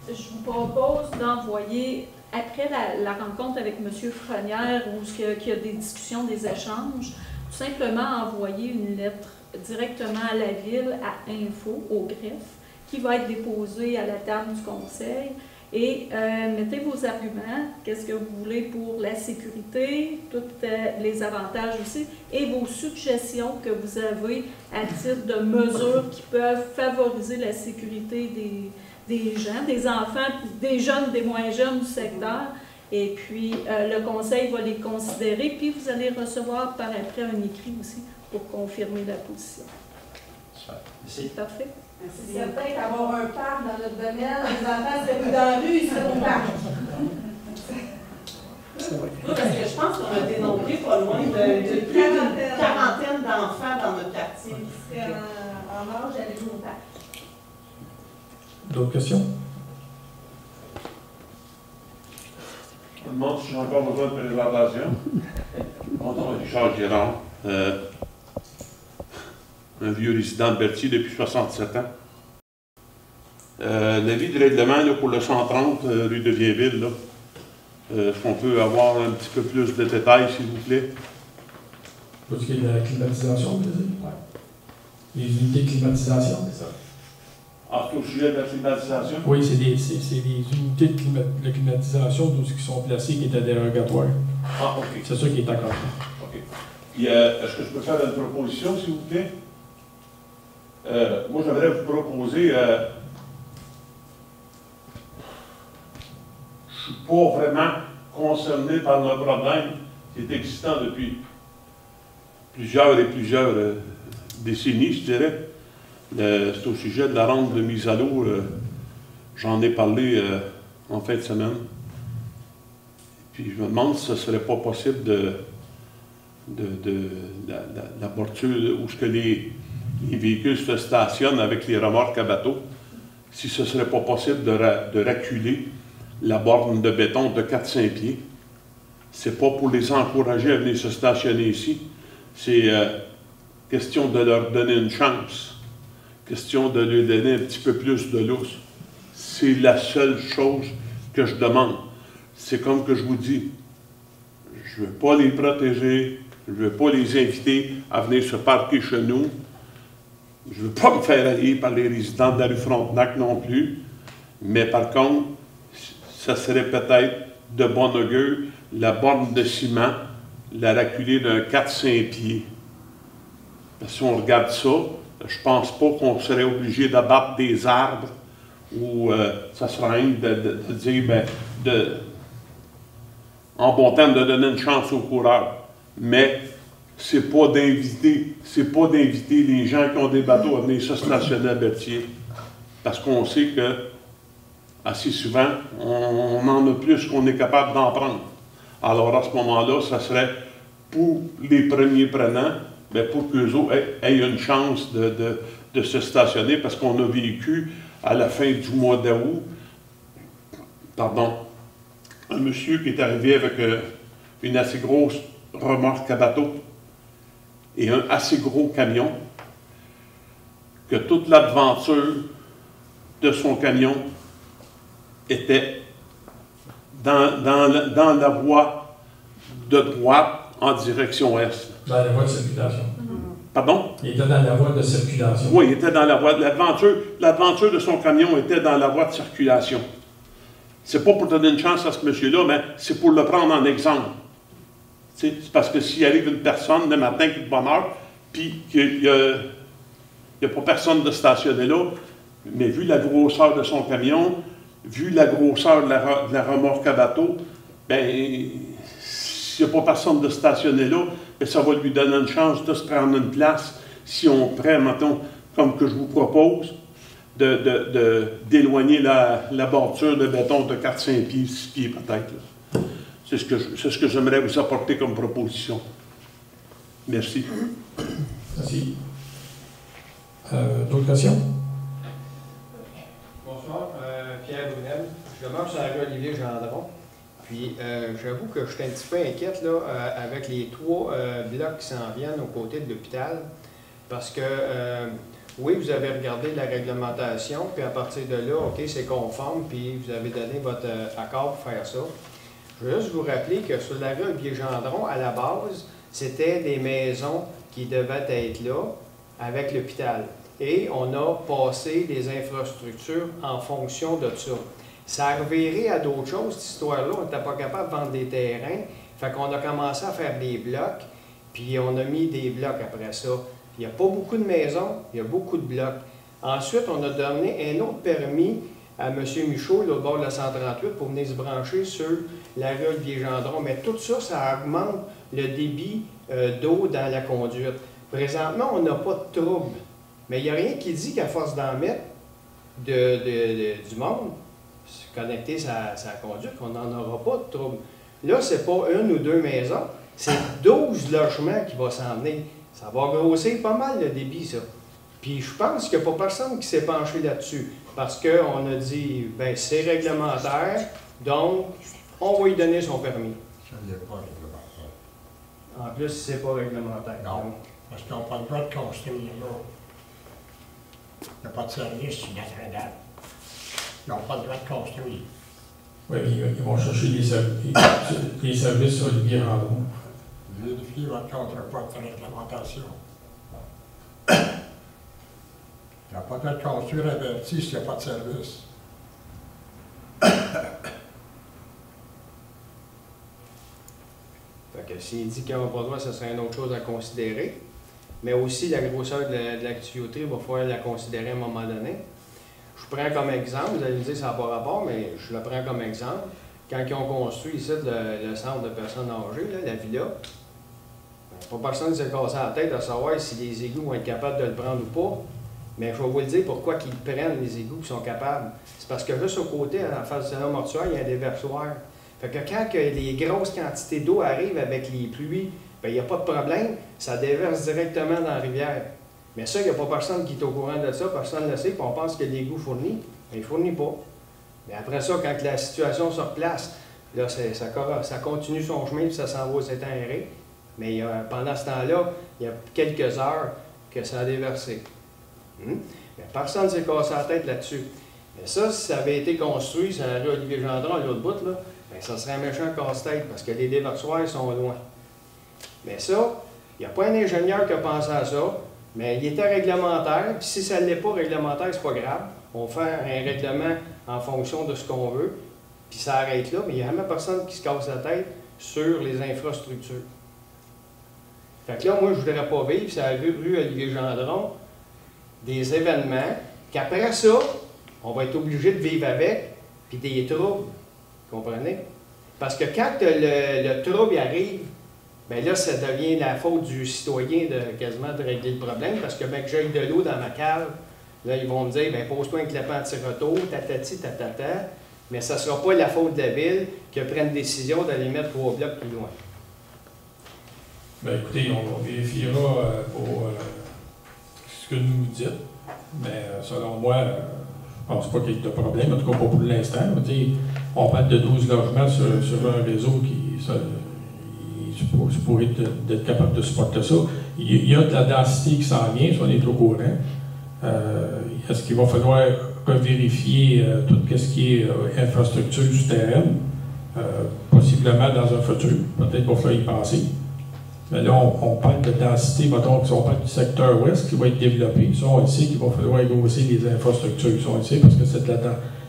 Je vous propose d'envoyer, après la rencontre avec M. Frenière, où il y a des discussions, des échanges, tout simplement envoyer une lettre directement à la ville, à Info, au greffe, qui va être déposée à la table du conseil. Et mettez vos arguments, qu'est-ce que vous voulez pour la sécurité, tous les avantages aussi, et vos suggestions que vous avez à titre de mesures qui peuvent favoriser la sécurité des gens, des enfants, des jeunes, des moins jeunes du secteur. Et puis, le conseil va les considérer, puis vous allez recevoir par après un écrit aussi pour confirmer la position. C'est parfait. C'est certain qu'avoir un parc dans notre domaine, les enfants se mettent dans la rue, ils seront au parc. Oui, parce que je pense qu'on a dénombré pas loin de plus d'une quarantaine d'enfants dans notre quartier. Qui seraient en âge d'aller jouer au parc. D'autres questions? Je me demande si j'ai encore besoin de présentation. Mon nom est Richard Guérand, un vieux résident de Berthier depuis 67 ans. L'avis de règlement là, pour le 130 rue de Bienville, là. Est-ce qu'on peut avoir un petit peu plus de détails, s'il vous plaît? Pour ce qui est de la climatisation, vous voulez dire? Oui. Les unités de climatisation, c'est ça? Ah, c'est au sujet de la climatisation? Oui, c'est des unités de climatisation d'où qui sont placées qui étaient dérogatoires. Ah, OK. C'est ça qui est accordé. OK. Est-ce que je peux faire une proposition, s'il vous plaît? Moi, j'aimerais vous proposer... je ne suis pas vraiment concerné par le problème qui est existant depuis plusieurs décennies, je dirais. C'est au sujet de la rente de mise à l'eau. J'en ai parlé en fin de semaine. Puis je me demande si ce ne serait pas possible la bordure où ce que les véhicules se stationnent avec les remorques à bateau, si ce ne serait pas possible de reculer la borne de béton de 4-5 pieds. C'est pas pour les encourager à venir se stationner ici. C'est question de leur donner une chance. Question de leur donner un petit peu plus de lousse. C'est la seule chose que je demande. C'est comme que je vous dis, je ne veux pas les protéger, je ne veux pas les inviter à venir se parquer chez nous. Je ne veux pas me faire haïr par les résidents de la rue Frontenac non plus. Mais par contre, ça serait peut-être de bon augure, la borne de ciment, la reculer d'un 4-5 pieds. Parce que si on regarde ça, je ne pense pas qu'on serait obligé d'abattre des arbres ou ça serait rien de dire, en bon terme, de donner une chance aux coureurs. Mais c'est pas d'inviter les gens qui ont des bateaux à venir se stationner à Berthier. Parce qu'on sait que assez souvent, on en a plus qu'on est capable d'en prendre. Alors, à ce moment-là, ça serait pour les premiers prenants, pour qu'eux autres aient une chance de se stationner, parce qu'on a vécu, à la fin du mois d'août, un monsieur qui est arrivé avec une assez grosse remorque à bateau et un assez gros camion, que toute l'aventure de son camion était dans la voie de droite en direction est. Dans la voie de circulation. Pardon? Il était dans la voie de circulation. Oui, il était dans la voie de l'aventure de son camion était dans la voie de circulation. C'est pas pour donner une chance à ce monsieur-là, mais c'est pour le prendre en exemple. C'est parce que s'il arrive une personne le matin qui est de bonne heure, puis qu'il n'y a pas personne de stationner là, mais vu la grosseur de son camion, vu la grosseur de la remorque à bateau, s'il n'y a pas personne de stationner là, ça va lui donner une chance de se prendre une place si on prend, mettons, comme que je vous propose, d'éloigner la bordure de béton de 4-5 pieds, 6 pieds peut-être. C'est ce que j'aimerais vous apporter comme proposition. Merci. Merci. D'autres questions? Bonsoir, Pierre Brunel. Je demeure sur la rue Olivier Gendron. Puis, j'avoue que je suis un petit peu inquiète là, avec les 3 blocs qui s'en viennent aux côtés de l'hôpital. Parce que, oui, vous avez regardé la réglementation, puis à partir de là, OK, c'est conforme, puis vous avez donné votre accord pour faire ça. Je veux juste vous rappeler que sur la rue Olivier Gendron, à la base, c'était des maisons qui devaient être là avec l'hôpital. Et on a passé les infrastructures en fonction de ça. Ça a reviré à d'autres choses, cette histoire-là. On n'était pas capable de vendre des terrains. Fait qu'on a commencé à faire des blocs, puis on a mis des blocs après ça. Il n'y a pas beaucoup de maisons, il y a beaucoup de blocs. Ensuite, on a donné un autre permis à M. Michaud, là, au bord de la 138, pour venir se brancher sur la rue Olivier-Gendron. Mais tout ça, ça augmente le débit d'eau dans la conduite. Présentement, on n'a pas de trouble. Mais il n'y a rien qui dit qu'à force d'en mettre du monde, connecter sa conduite, qu'on n'en aura pas de trouble. Là, c'est pas 1 ou 2 maisons, c'est 12 logements qui vont s'en venir. Ça va grossir pas mal le débit, ça. Puis je pense qu'il n'y a pas personne qui s'est penché là-dessus. Parce qu'on a dit, c'est réglementaire, donc on va lui donner son permis. Ça n'est pas réglementaire. En plus, c'est pas réglementaire. Non, parce qu'ils n'ont pas le droit de construire là. Il n'y a pas de service sur Notre-Dame. Ils n'ont pas le droit de construire. Oui, ils vont chercher les services sur Olivier Randon. Vérifier votre contrepoids de réglementation. Il n'y a pas le droit de construire averti s'il n'y a pas de service. Fait que s'il dit qu'il n'y aura pas le droit, ce serait une autre chose à considérer. Mais aussi, la grosseur de la tuyauterie, il va falloir la considérer à un moment donné. Je prends comme exemple, vous allez me dire que ça n'a pas rapport, mais je le prends comme exemple. Quand ils ont construit ici le centre de personnes âgées, là, la villa, pas personne ne s'est cassé la tête à savoir si les égouts vont être capables de le prendre ou pas. Mais je vais vous le dire pourquoi ils prennent les égouts qui sont capables. C'est parce que juste au côté, en face du salon mortuaire, il y a des déversoir. Fait que quand les grosses quantités d'eau arrivent avec les pluies, bien, il n'y a pas de problème, ça déverse directement dans la rivière. Mais ça, il n'y a pas personne qui est au courant de ça, personne ne le sait, puis on pense que l'égout fournit, mais il ne fournit pas. Mais après ça, quand la situation se replace, là, ça continue son chemin, puis ça s'en va aux étangs aérés. Mais pendant ce temps-là, il y a quelques heures que ça a déversé. Mais personne ne s'est cassé la tête là-dessus. Mais ça, si ça avait été construit sur la rue Olivier Gendron, à l'autre bout, là, bien, ça serait un méchant casse-tête parce que les déversoirs sont loin. Mais ça, il n'y a pas un ingénieur qui a pensé à ça, mais il était réglementaire. Puis si ça ne l'est pas réglementaire, c'est pas grave. On fait un règlement en fonction de ce qu'on veut, puis ça arrête là, mais il n'y a jamais personne qui se casse la tête sur les infrastructures. Fait que là, moi, je ne voudrais pas vivre, c'est la rue Olivier Gendron, des événements qu'après ça, on va être obligé de vivre avec, puis des troubles. Vous comprenez? Parce que quand le trouble arrive, bien là, ça devient la faute du citoyen quasiment de régler le problème, parce que bien que j'aille de l'eau dans ma cave, là, ils vont me dire, bien, pose-toi un clapet anti-retour, tatati, tatata, mais ça ne sera pas la faute de la ville qui prenne décision d'aller mettre 3 blocs plus loin. Bien, écoutez, on vérifiera pour ce que nous dites, mais selon moi, je ne pense pas qu'il y ait de problème, en tout cas pas pour l'instant. On parle de 12 logements sur un réseau qui pourrait être capable de supporter ça. Il y a de la densité qui s'en vient, si on est au courant. Est-ce qu'il va falloir vérifier tout ce qui est infrastructure souterraine, possiblement dans un futur, peut-être qu'il va falloir y penser. Mais là, on parle de densité, mettons, si on parle du secteur ouest qui va être développé, ça, on le sait qu'il va falloir grossir les infrastructures, ça, on le sait, parce que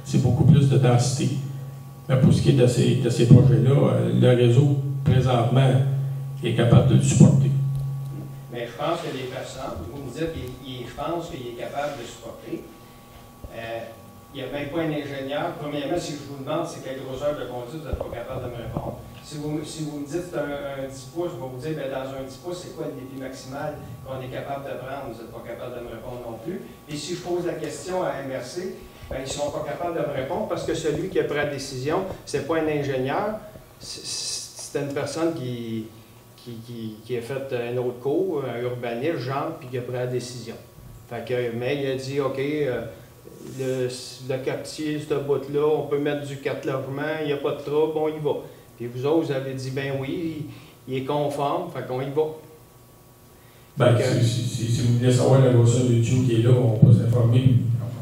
c'est beaucoup plus de densité. Mais pour ce qui est de ces projets-là, le réseau, présentement, est capable de le supporter. Mais je pense que les personnes, vous me dites, je pense qu'il est capable de supporter. Il n'y a même pas un ingénieur. Premièrement, si je vous demande c'est quelle grosseur de conduite, vous n'êtes pas capable de me répondre. Si vous me dites un 10 pouces, je vais vous dire, bien, dans un 10 pouces, c'est quoi le débit maximal qu'on est capable de prendre? Vous n'êtes pas capable de me répondre non plus. Et si je pose la question à MRC, bien, ils ne sont pas capables de me répondre parce que celui qui a pris la décision, ce n'est pas un ingénieur, c'est une personne qui a fait un autre cours, un urbaniste, genre, puis qui a pris la décision. Fait que, mais il a dit, OK, le quartier, ce bout-là, on peut mettre du 4 logements, il n'y a pas de trouble, on y va. Puis vous autres, vous avez dit, ben oui, il est conforme, fait qu'on y va. Ben, si vous voulez savoir la grosseur du tuyau qui est là, on peut s'informer,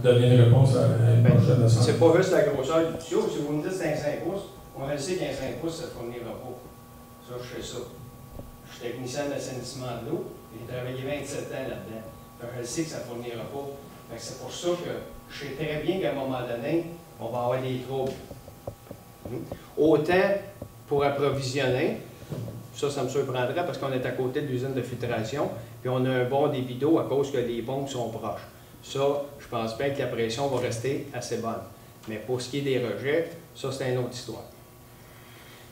donner une réponse à une prochaine assemblée. C'est pas juste la grosseur du tuyau. Si vous me dites que c'est un 5 pouces, on le sait qu'un 5 pouces, ça ne fournira pas. Ça, je fais ça. Je suis technicien d'assainissement de l'eau, et j'ai travaillé 27 ans là-dedans. Je sais que ça ne fournira pas. C'est pour ça que je sais très bien qu'à un moment donné, on va avoir des troubles. Autant pour approvisionner, ça me surprendrait parce qu'on est à côté de l'usine de filtration, puis on a un bon débit d'eau à cause que les pompes sont proches. Ça, je pense bien que la pression va rester assez bonne. Mais pour ce qui est des rejets, ça, c'est une autre histoire.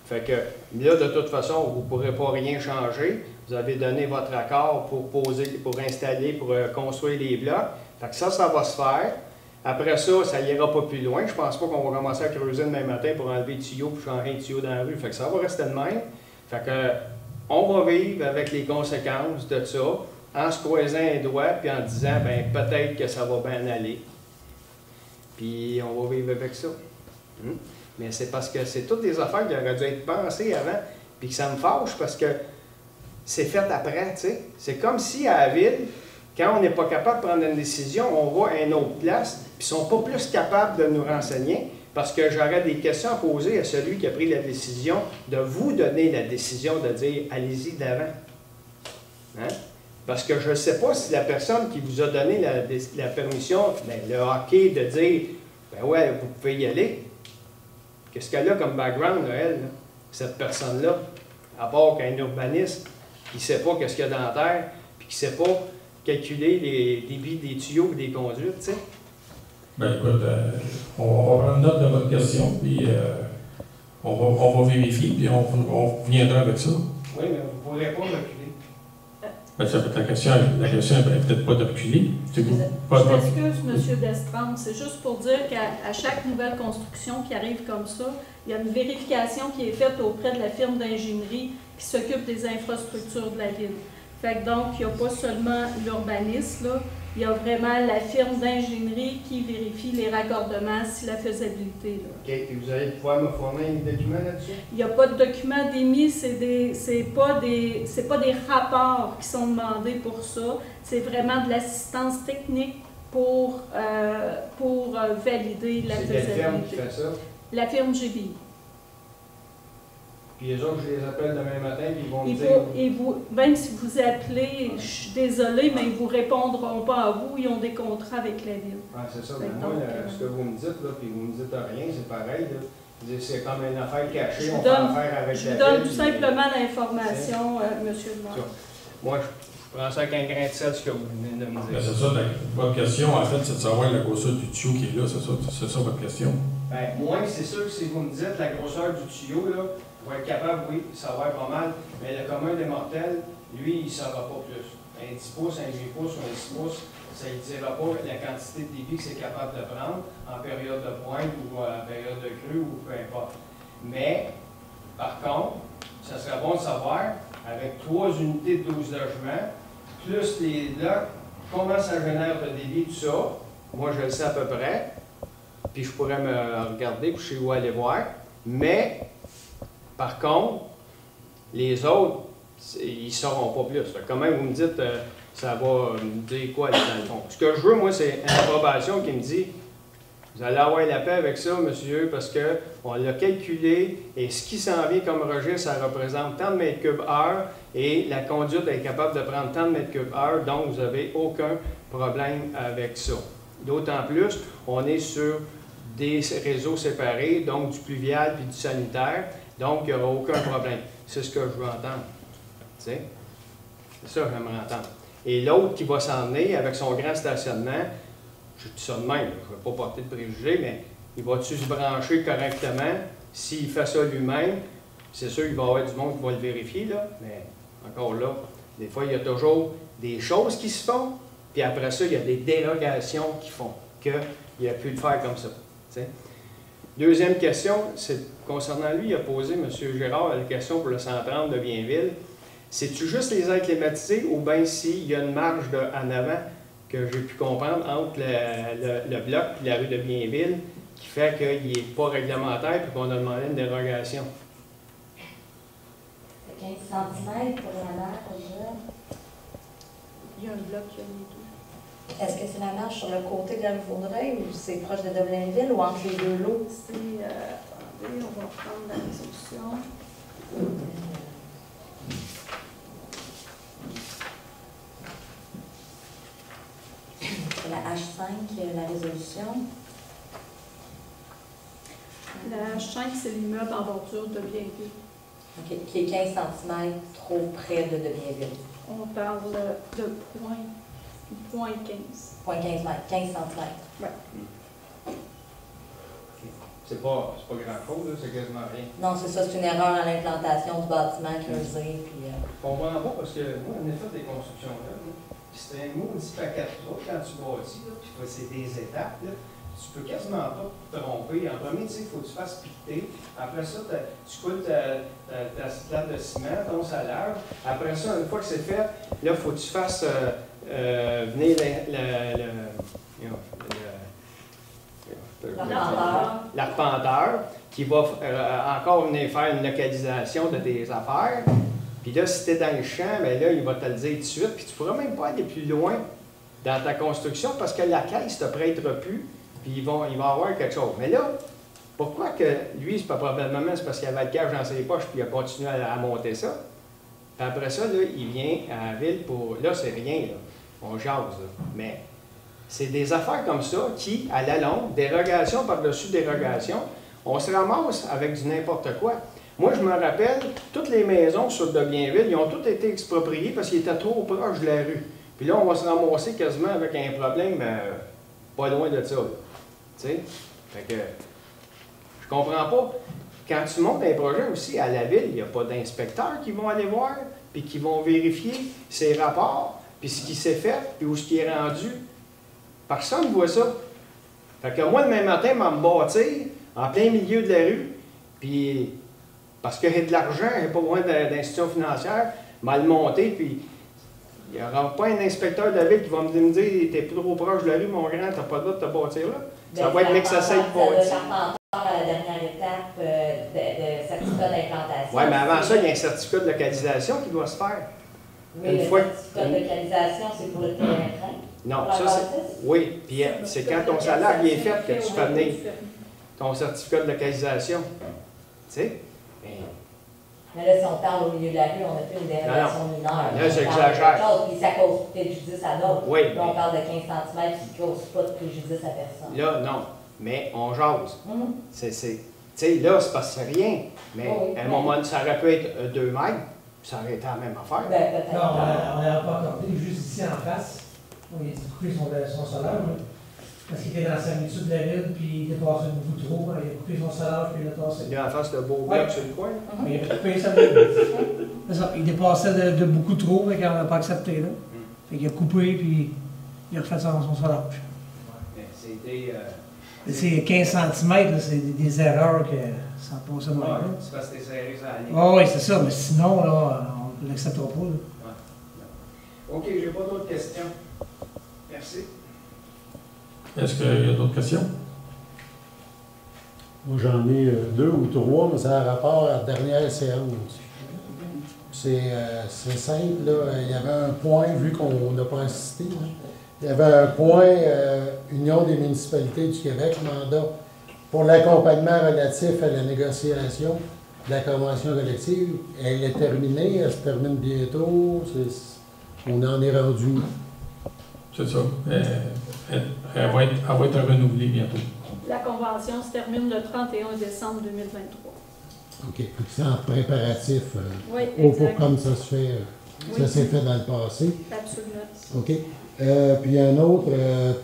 Fait que là, de toute façon, vous ne pourrez pas rien changer. Vous avez donné votre accord pour installer, pour construire les blocs. Fait que ça va se faire. Après ça, ça n'ira pas plus loin. Je ne pense pas qu'on va commencer à creuser demain matin pour enlever le tuyau et changer un tuyau dans la rue. Fait que ça va rester de même. Fait que on va vivre avec les conséquences de ça, en se croisant les doigts puis en disant, ben peut-être que ça va bien aller. Puis on va vivre avec ça. Mais c'est parce que c'est toutes des affaires qui auraient dû être pensées avant, puis que ça me fâche parce que c'est fait après, tu sais. C'est comme si à la ville, Quand on n'est pas capable de prendre une décision, on va à une autre place, puis ils ne sont pas plus capables de nous renseigner, parce que j'aurais des questions à poser à celui qui a pris la décision, de vous donner la décision de dire « allez-y d'avant hein? ». Parce que je ne sais pas si la personne qui vous a donné la permission, ben, le hockey, de dire « ben ouais, vous pouvez y aller ». Qu'est-ce qu'elle a comme background, là, elle, là, cette personne-là, à part qu'un urbaniste qui ne sait pas qu'est-ce qu'il y a dans la terre, puis qui ne sait pas calculer les débits des tuyaux et des conduites, tu sais. Ben écoute, on va prendre note de votre question, puis on va vérifier, puis on viendra avec ça. Oui, mais vous ne pourrez pas reculer. Ben, ça peut être la question n'est peut-être pas de reculer. Je m'excuse, M. Destrand, c'est juste pour dire qu'à chaque nouvelle construction qui arrive comme ça, il y a une vérification qui est faite auprès de la firme d'ingénierie qui s'occupe des infrastructures de la ville. Fait que donc, il n'y a pas seulement l'urbaniste, là, il y a vraiment la firme d'ingénierie qui vérifie les raccordements, si la faisabilité. Là. OK, et vous allez pouvoir me fournir des documents là-dessus? Il n'y a pas de documents d'émis, c'est pas des rapports qui sont demandés pour ça, c'est vraiment de l'assistance technique pour valider la faisabilité. C'est quelle firme qui fait ça? La firme GBI. Puis les autres, je les appelle demain matin, puis ils vont me dire... Même si vous appelez, je suis désolée, mais ils ne vous répondront pas à vous, ils ont des contrats avec la ville. Ah, c'est ça, mais moi, ce que vous me dites, là, puis vous ne me dites rien, c'est pareil. C'est comme une affaire cachée, on fait affaire avec la ville. Je vous donne tout simplement l'information, monsieur le maire. Moi, je prends ça avec un grain de sel, ce que vous venez de me dire. C'est ça, votre question, en fait, c'est de savoir la grosseur du tuyau qui est là, c'est ça votre question? Bien, moi, c'est sûr que si vous me dites la grosseur du tuyau, là, vous être capable, oui, de savoir pas mal, mais le commun des mortels, lui, il ne saura pas plus. Un 10 pouces, un 8 pouces ou un 6 pouces, ça ne dira pas la quantité de débit que c'est capable de prendre en période de pointe ou en période de crue ou peu importe. Mais, par contre, ça serait bon de savoir, avec 3 unités de 12 logements, plus les blocs, comment ça génère de débit, tout ça. Moi, je le sais à peu près, puis je pourrais me regarder, puis je sais où aller voir. Mais, par contre, les autres, ils ne sauront pas plus. Quand même, vous me dites, ça va me dire quoi, dans le fond. Ce que je veux, moi, c'est une approbation qui me dit, vous allez avoir la paix avec ça, monsieur, parce qu'on l'a calculé, et ce qui s'en vient comme registre, ça représente tant de mètres cubes heure, et la conduite est capable de prendre tant de mètres cubes heure, donc vous n'avez aucun problème avec ça. D'autant plus, on est sur des réseaux séparés, donc du pluvial puis du sanitaire, donc il n'y aura aucun problème. C'est ce que je veux entendre. Tu sais? C'est ça que j'aimerais entendre. Et l'autre qui va s'en venir avec son grand stationnement, je dis ça de même, je ne vais pas porter de préjugés, mais il va-tu se brancher correctement? S'il fait ça lui-même, c'est sûr qu'il va y avoir du monde qui va le vérifier, là, mais encore là, des fois, il y a toujours des choses qui se font, puis après ça, il y a des dérogations qui font qu'il a pu le faire comme ça. T'sais. Deuxième question, c'est concernant lui, il a posé, M. Gérard, la question pour le 130 de Bienville. C'est-tu juste les airs climatisés ou bien s'il y a une marge en avant que j'ai pu comprendre entre le bloc et la rue de Bienville qui fait qu'il n'est pas réglementaire et qu'on a demandé une dérogation? C'est 15 cm pour la marge. Il y a un bloc qui a les deux. Est-ce que c'est la marge sur le côté de la rue Vaudreuil ou c'est proche de Doblainville ou entre les deux lots? Attendez, on va prendre la résolution. C'est la H5, la résolution. La H5, c'est l'immeuble en bordure de Bienville. OK, qui est 15 cm trop près de Bienville. On parle de point 15. Point 15 mètres, 15 cm. Oui. C'est pas grand-chose, c'est quasiment rien. Non, c'est ça, c'est une erreur à l'implantation du bâtiment creusé. Puis, Je comprends pas parce que moi, on a fait des constructions là. C'était un maudit paquet de trucs quand tu bâtis, puis c'est des étapes. Là. Tu peux quasiment pas te tromper. En premier, tu sais, il faut que tu fasses piqueter. Après ça, tu coules ta plate de ciment, ton salaire. Après ça, une fois que c'est fait, là, il faut que tu fasses venir l'arpenteur qui va encore venir faire une localisation de tes affaires. Puis là, si tu es dans le champ, bien là, il va te le dire tout de suite. Puis tu ne pourras même pas aller plus loin dans ta construction parce que la caisse ne te prêtera plus, puis il va avoir quelque chose. Mais là, pourquoi que lui, c'est pas probablement c'est parce qu'il avait le cash dans ses poches puis il a continué à monter ça. Puis après ça, là, il vient à la ville pour... Là, c'est rien, là. On jase, là. Mais c'est des affaires comme ça qui, à la longue, dérogation par-dessus dérogation, on se ramasse avec du n'importe quoi. Moi, je me rappelle, toutes les maisons sur de Bienville, ils ont toutes été expropriées parce qu'ils étaient trop proches de la rue. Puis là, on va se ramasser quasiment avec un problème pas loin de ça. Tu sais? Fait que je comprends pas. Quand tu montes un projet aussi à la ville, il n'y a pas d'inspecteurs qui vont aller voir, puis qui vont vérifier ses rapports, puis ce qui s'est fait, puis où ce qui est rendu. Personne ne voit ça. Fait que moi, demain matin, je vais me bâtir en plein milieu de la rue, puis parce que j'ai de l'argent, j'ai pas besoin d'institutions financières, je vais le monter, puis il n'y aura pas un inspecteur de la ville qui va me dire « T'es plus trop proche de la rue, mon grand, t'as pas le droit de te bâtir là. » Ça va être mec ça s'aide de bâtir. À la dernière étape de certificat d'implantation. Oui, mais avant ça, il y a un certificat de localisation qui doit se faire. Mais le certificat de localisation, c'est pour le terrain? Non, ça c'est... Oui, puis c'est quand ton salaire est fait que tu fais venir ton certificat de localisation. Tu sais? Mais là, si on parle au milieu de la rue, on a fait une dérogation mineure. Là, j'exagère. Puis ça cause préjudice à d'autres. Oui. Là, on parle de 15 cm qui ne cause pas de préjudice à personne. Là, non. Mais on jase. Tu sais, là, c'est parce que c'est rien. Mais à un moment, ça aurait pu être 2 mètres, puis ça aurait été la même affaire. Ben, peut-être. Non, on n'avait pas accordé, juste ici en face. On a coupé son salaire, parce qu'il était dans la servitude de la ville, puis il dépassait beaucoup trop. Il a coupé son salaire, puis il l'a tassé. Il est en face de beau bloc sur le coin. Il a coupé sa ville. Il dépassait de beaucoup trop, mais qu'on n'a pas accepté. Là. Fait qu'il a coupé, puis il a refait son salaire. C'était... C'est 15 cm, c'est des erreurs que ça passe de mal. C'est parce que t'es serré sur la ligne. Ah oui, c'est ça, mais sinon, là, on ne l'acceptera pas. OK, j'ai pas d'autres questions. Merci. Est-ce qu'il y a d'autres questions? Moi, j'en ai 2 ou 3, mais ça a rapport à la dernière séance. C'est simple, là. Il y avait un point, vu qu'on n'a pas insisté, là. Il y avait un point, Union des municipalités du Québec, mandat pour l'accompagnement relatif à la négociation de la convention collective. Elle est terminée, elle se termine bientôt. On en est rendu. C'est ça. Elle va être renouvelée bientôt. La convention se termine le 31 décembre 2023. OK. C'est en préparatif. Oui, pour comme ça se fait. Ça s'est fait dans le passé. Absolument. OK. Puis un autre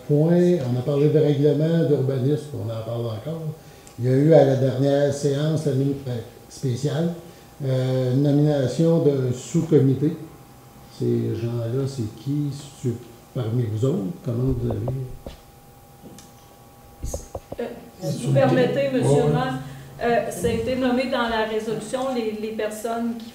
point, on a parlé de règlement d'urbanisme, on en parle encore. Il y a eu à la dernière séance, la nuit spéciale, une nomination d'un sous-comité. Ces gens-là, c'est qui parmi vous autres? Comment vous avez... Si vous permettez, M. le maire, ça a été nommé dans la résolution les personnes qui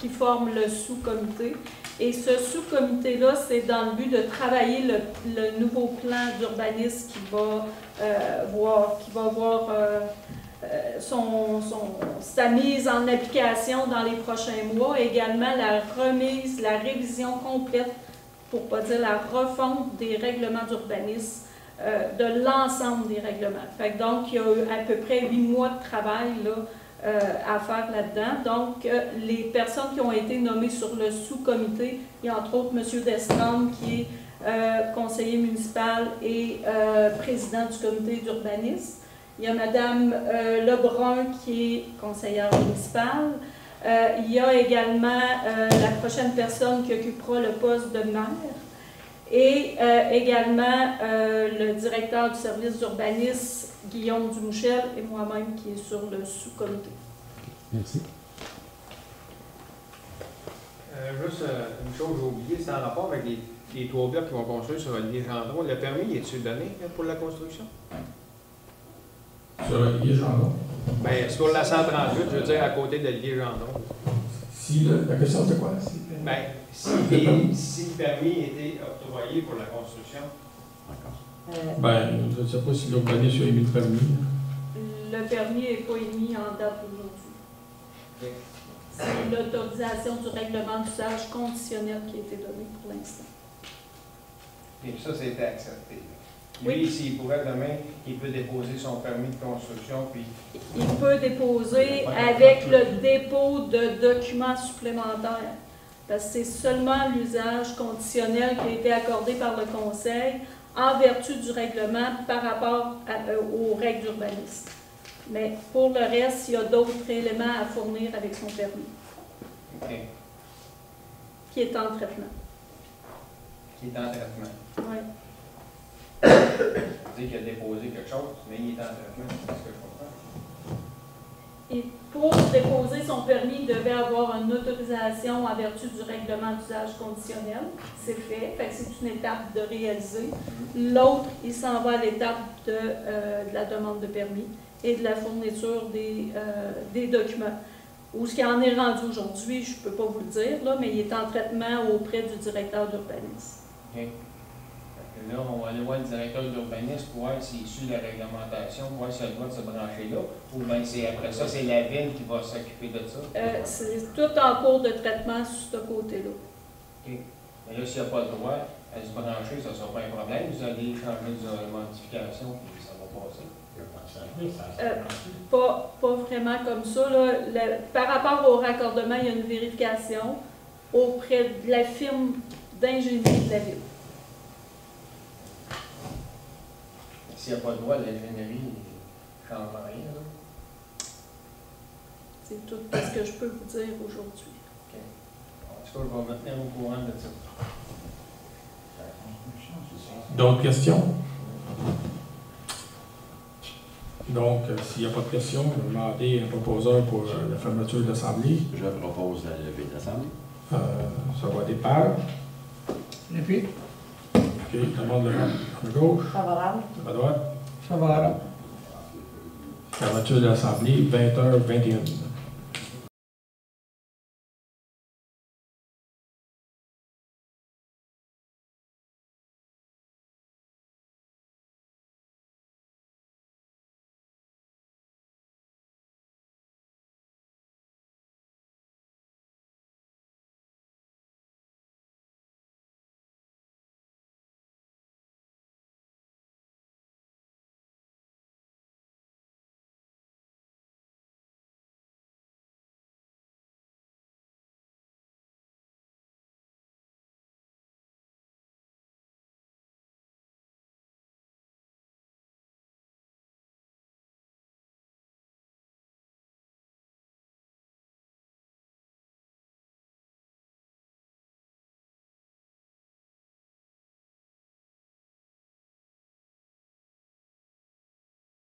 forment le sous-comité. Et ce sous-comité-là, c'est dans le but de travailler le nouveau plan d'urbanisme qui va voir sa mise en application dans les prochains mois. Également, la révision complète, pour ne pas dire la refonte des règlements d'urbanisme, de l'ensemble des règlements. Fait que donc, il y a eu à peu près 8 mois de travail là, à faire là-dedans. Donc, les personnes qui ont été nommées sur le sous-comité, il y a entre autres M. Destram qui est conseiller municipal et président du comité d'urbanisme. Il y a Mme Lebrun qui est conseillère municipale. Il y a également la prochaine personne qui occupera le poste de maire. Et également le directeur du service d'urbanisme, Guillaume Dumouchel, et moi-même qui est sur le sous-comité. Merci. Juste une chose que j'ai oubliée, c'est en rapport avec les 3 blocs qui vont construire sur Olivier Gendron. Le permis, est-il donné pour la construction? Sur Olivier Gendron? Bien, sur la 138, je veux dire, à côté d'Olivier Gendron. Si la question, c'est quoi? Bien, si le permis était octroyé pour la construction. Ben, je ne sais pas si l'urbanisme a émis le permis. Le permis n'est pas émis en date d'aujourd'hui. Okay. C'est l'autorisation du règlement d'usage conditionnel qui a été donnée pour l'instant. Et ça, c'était accepté. Oui. Lui, s'il pourrait demain, il peut déposer son permis de construction, puis... Il peut déposer avec le dépôt de documents supplémentaires. Parce que c'est seulement l'usage conditionnel qui a été accordé par le Conseil en vertu du règlement par rapport aux règles d'urbanisme. Mais pour le reste, il y a d'autres éléments à fournir avec son permis. OK. Qui est en traitement. Qui est en traitement. Oui. Vous dites qu'il a déposé quelque chose, mais il est en traitement, c'est ce que je comprends. Et pour déposer son permis, il devait avoir une autorisation en vertu du règlement d'usage conditionnel. C'est fait, fait que c'est une étape de réaliser. L'autre, il s'en va à l'étape de la demande de permis et de la fourniture des documents. Où ce qui en est rendu aujourd'hui, je ne peux pas vous le dire, là, mais il est en traitement auprès du directeur d'urbanisme. OK. Là, on va aller voir le directeur d'urbanisme pour voir s'il suit la réglementation, pour voir s'il a le droit de se brancher là, ou bien c'est après ça, c'est la ville qui va s'occuper de ça. C'est tout en cours de traitement sur ce côté-là. OK. Mais là, s'il n'y a pas le droit à se brancher, ça ne sera pas un problème. Vous allez changer de modification, puis ça va passer. Pas vraiment comme ça. Là. Par rapport au raccordement, il y a une vérification auprès de la firme d'ingénierie de la ville. S'il n'y a pas de droit, l'ingénierie ne change rien. Là. C'est tout ce que je peux vous dire aujourd'hui. OK. En tout cas, je vais me tenir au courant de ça. D'autres questions? Donc, s'il n'y a pas de questions, je vais demander un proposeur pour la fermeture de l'Assemblée. Je propose la levée de l'Assemblée. Ça va des parts. Et puis? OK, demande de gauche. Favorable. À droite. Favorable. Fermeture de l'Assemblée, 20h21.